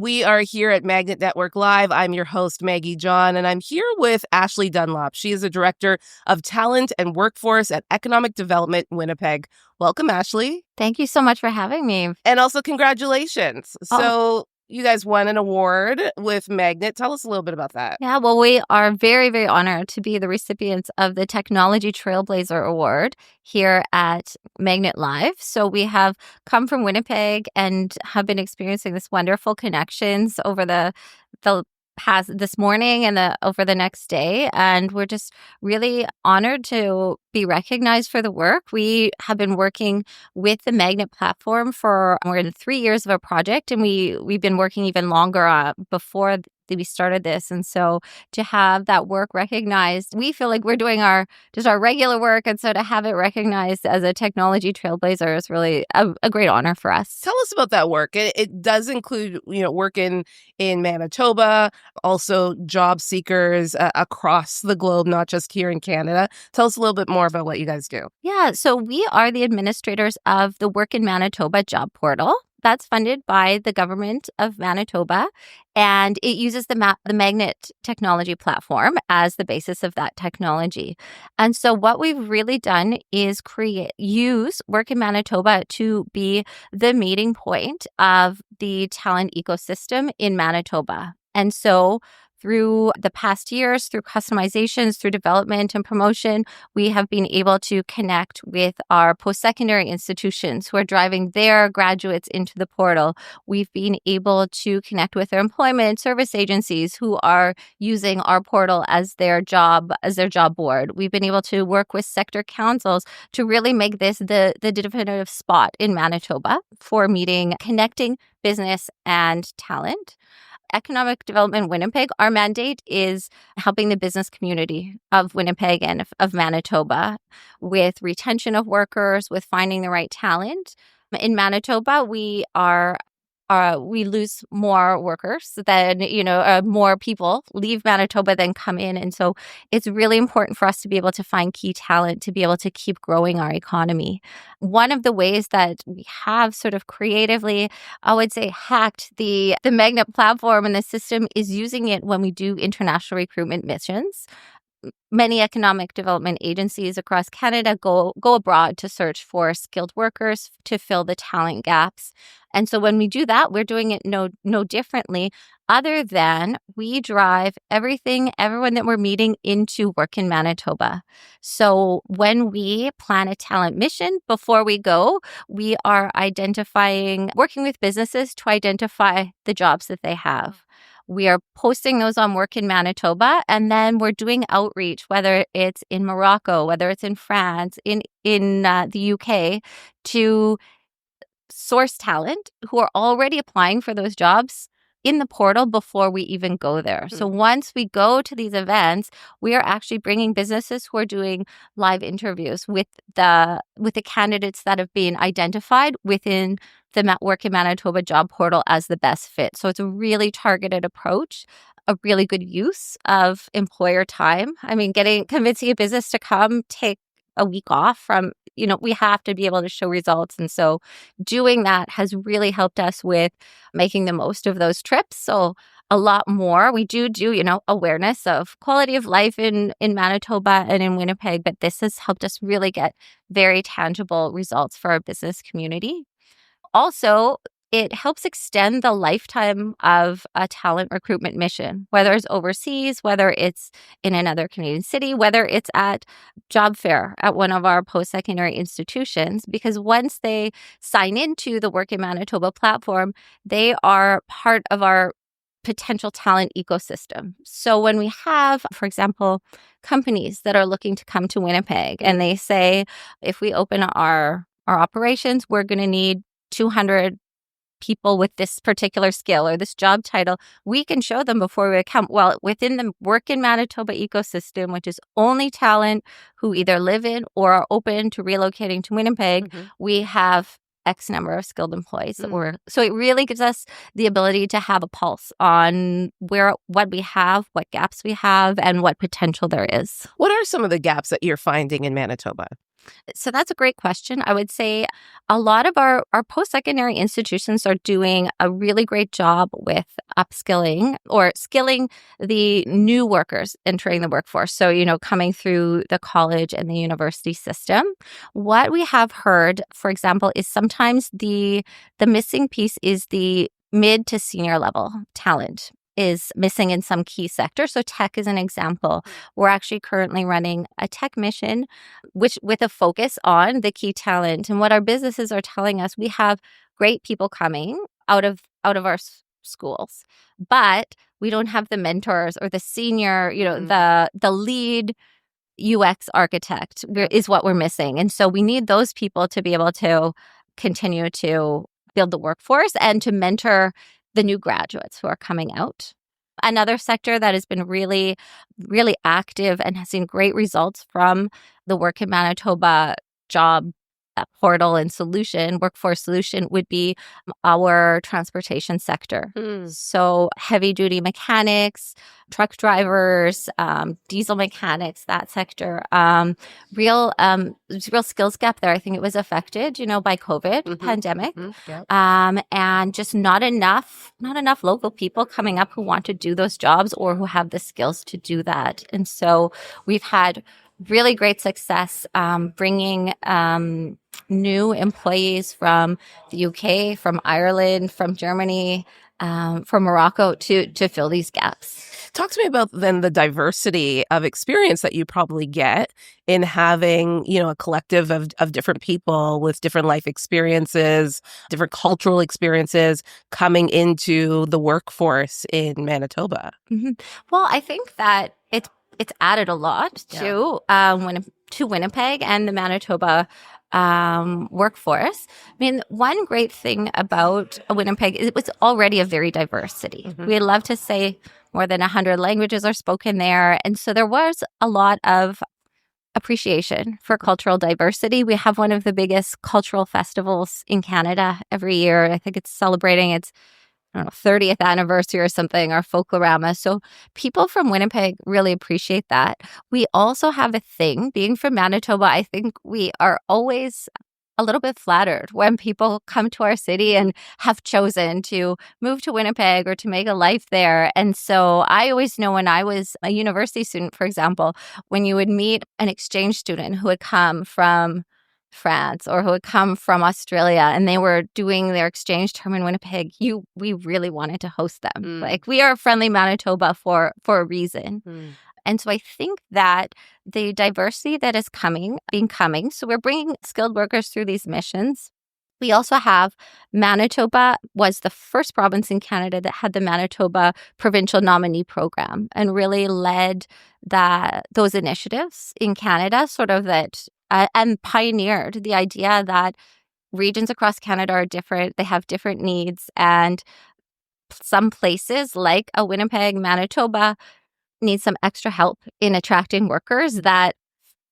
We are here at Magnet Network Live. I'm your host, Maggie John, and I'm here with Ashley Dunlop. She is a director of talent and workforce at Economic Development Winnipeg. Welcome, Ashley. Thank you so much for having me. And also congratulations. So you guys won an award with Magnet. Tell us a little bit about that. Yeah, well, we are very, very honored to be the recipients of the Technology Trailblazer Award here at Magnet Live. So we have come from Winnipeg and have been experiencing this wonderful connections over the past this morning and over the next day. And we're just really honored to be recognized for the work. We have been working with the Magnet platform for more than 3 years of a project, and we've been working even longer before we started this. And so to have that work recognized, we feel like we're doing our regular work. And so to have it recognized as a technology trailblazer is really a great honor for us. Tell us about that work. It does include, work in Manitoba, also job seekers across the globe, not just here in Canada. Tell us a little bit more about what you guys do. Yeah, so we are the administrators of the Work in Manitoba job portal. That's funded by the government of Manitoba, and it uses the Magnet technology platform as the basis of that technology. And so what we've really done is use Work in Manitoba to be the meeting point of the talent ecosystem in Manitoba. And so through the past years, through customizations, through development and promotion, we have been able to connect with our post-secondary institutions who are driving their graduates into the portal. We've been able to connect with their employment service agencies who are using our portal as their job board. We've been able to work with sector councils to really make this the definitive spot in Manitoba for connecting business and talent. Economic Development Winnipeg, our mandate is helping the business community of Winnipeg and of Manitoba with retention of workers, with finding the right talent. In Manitoba, we lose more workers than, more people leave Manitoba than come in. And so it's really important for us to be able to find key talent to be able to keep growing our economy. One of the ways that we have sort of creatively, I would say, hacked the Magnet platform and the system is using it when we do international recruitment missions. Many economic development agencies across Canada go abroad to search for skilled workers to fill the talent gaps. And so when we do that, we're doing it no differently, other than we drive everyone that we're meeting into Work in Manitoba. So when we plan a talent mission, before we go, we are working with businesses to identify the jobs that they have. We are posting those on Work in Manitoba, and then we're doing outreach, whether it's in Morocco, whether it's in France, in the UK, to source talent who are already applying for those jobs in the portal before we even go there. So once we go to these events, we are actually bringing businesses who are doing live interviews with the candidates that have been identified within the Work in Manitoba job portal as the best fit. So it's a really targeted approach, a really good use of employer time. I mean, convincing a business to come take a week off from, we have to be able to show results. And so doing that has really helped us with making the most of those trips. So a lot more. We do, awareness of quality of life in Manitoba and in Winnipeg, but this has helped us really get very tangible results for our business community. Also, it helps extend the lifetime of a talent recruitment mission, whether it's overseas, whether it's in another Canadian city, whether it's at job fair at one of our post-secondary institutions, because once they sign into the Work in Manitoba platform, they are part of our potential talent ecosystem. So when we have, for example, companies that are looking to come to Winnipeg and they say, if we open our operations, we're going to need 200 people with this particular skill or this job title, we can show them before we come. Well, within the Work in Manitoba ecosystem, which is only talent who either live in or are open to relocating to Winnipeg, we have X number of skilled employees. So it really gives us the ability to have a pulse on what we have, what gaps we have, and what potential there is. What are some of the gaps that you're finding in Manitoba? So that's a great question. I would say a lot of our post-secondary institutions are doing a really great job with upskilling or skilling the new workers entering the workforce. So, coming through the college and the university system. What we have heard, for example, is sometimes the missing piece is the mid to senior level talent is missing in some key sectors. So tech is an example. We're actually currently running a tech mission which with a focus on the key talent. And what our businesses are telling us, we have great people coming out of our schools, but we don't have the mentors or the senior, the lead UX architect is what we're missing. And so we need those people to be able to continue to build the workforce and to mentor the new graduates who are coming out. Another sector that has been really, really active and has seen great results from the Work in Manitoba job portal and workforce solution would be our transportation sector. So heavy duty mechanics, truck drivers, diesel mechanics, that sector. Real skills gap there. I think it was affected, by COVID pandemic. Yep. And just not enough local people coming up who want to do those jobs or who have the skills to do that. And so we've had really great success bringing new employees from the UK, from Ireland, from Germany, from Morocco to fill these gaps. Talk to me about then the diversity of experience that you probably get in having, a collective of different people with different life experiences, different cultural experiences coming into the workforce in Manitoba. Mm-hmm. Well, I think that it's added a lot to Winnipeg and the Manitoba workforce. I mean, one great thing about Winnipeg is it was already a very diverse city. We love to say more than 100 languages are spoken there. And so there was a lot of appreciation for cultural diversity. We have one of the biggest cultural festivals in Canada every year. I think it's celebrating its 30th anniversary or something, our Folklorama. So people from Winnipeg really appreciate that. We also have a thing, being from Manitoba, I think we are always a little bit flattered when people come to our city and have chosen to move to Winnipeg or to make a life there. And so I always know when I was a university student, for example, when you would meet an exchange student who had come from France or who had come from Australia and they were doing their exchange term in Winnipeg, we really wanted to host them. Like, we are friendly Manitoba for a reason. And so I think that the diversity that is been coming, so we're bringing skilled workers through these missions. We also have Manitoba was the first province in Canada that had the Manitoba Provincial Nominee Program and really led those initiatives in Canada, sort of that and pioneered the idea that regions across Canada are different. They have different needs. And some places like a Winnipeg, Manitoba need some extra help in attracting workers that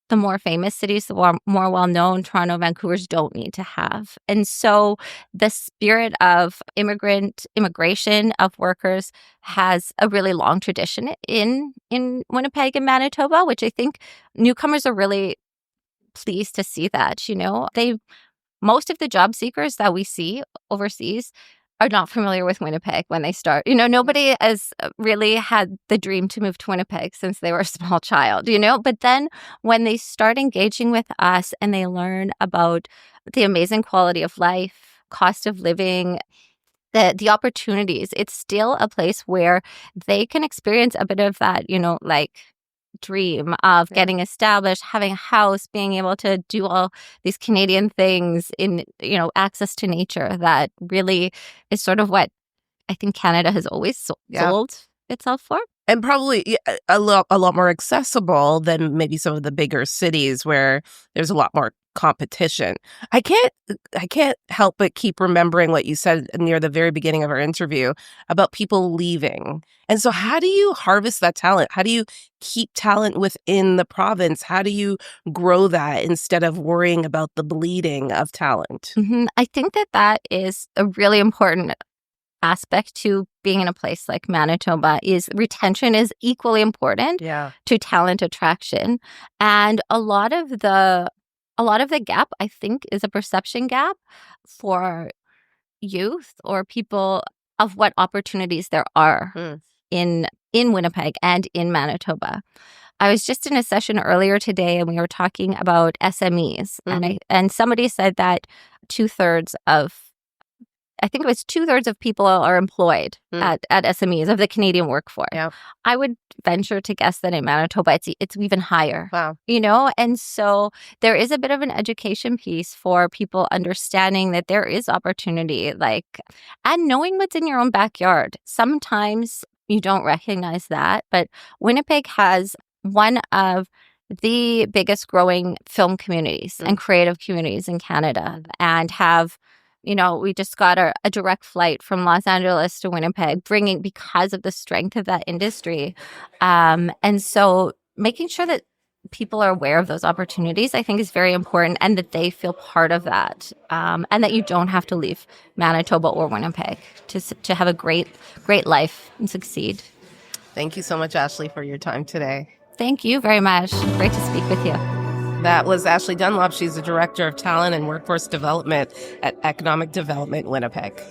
the more famous cities, the more well-known, Toronto, Vancouver's don't need to have. And so the spirit of immigration of workers has a really long tradition in Winnipeg and Manitoba, which I think newcomers are really pleased to see that. Most of the job seekers that we see overseas are not familiar with Winnipeg when they start. Nobody has really had the dream to move to Winnipeg since they were a small child, But then when they start engaging with us and they learn about the amazing quality of life, cost of living, the opportunities, it's still a place where they can experience a bit of that, dream of getting established, having a house, being able to do all these Canadian things in, access to nature. That really is sort of what I think Canada has always sold itself for. And probably a lot more accessible than maybe some of the bigger cities where there's a lot more competition. I can't help but keep remembering what you said near the very beginning of our interview about people leaving. And so how do you harvest that talent? How do you keep talent within the province? How do you grow that instead of worrying about the bleeding of talent? I think that is a really important aspect to being in a place like Manitoba. Is retention is equally important to talent attraction. And a lot of the a lot of the gap, I think, is a perception gap for youth or people of what opportunities there are in Winnipeg and in Manitoba. I was just in a session earlier today and we were talking about SMEs and somebody said that I think it was 2/3 of people are employed at SMEs of the Canadian workforce. Yeah. I would venture to guess that in Manitoba, it's even higher. Wow. And so there is a bit of an education piece for people understanding that there is opportunity, and knowing what's in your own backyard. Sometimes you don't recognize that, but Winnipeg has one of the biggest growing film communities and creative communities in Canada, and have we just got a direct flight from Los Angeles to Winnipeg, because of the strength of that industry. And so making sure that people are aware of those opportunities, I think, is very important, and that they feel part of that, and that you don't have to leave Manitoba or Winnipeg to have a great life and succeed. Thank you so much, Ashley, for your time today. Thank you very much. Great to speak with you. That was Ashley Dunlop. She's the Director of Talent and Workforce Development at Economic Development Winnipeg.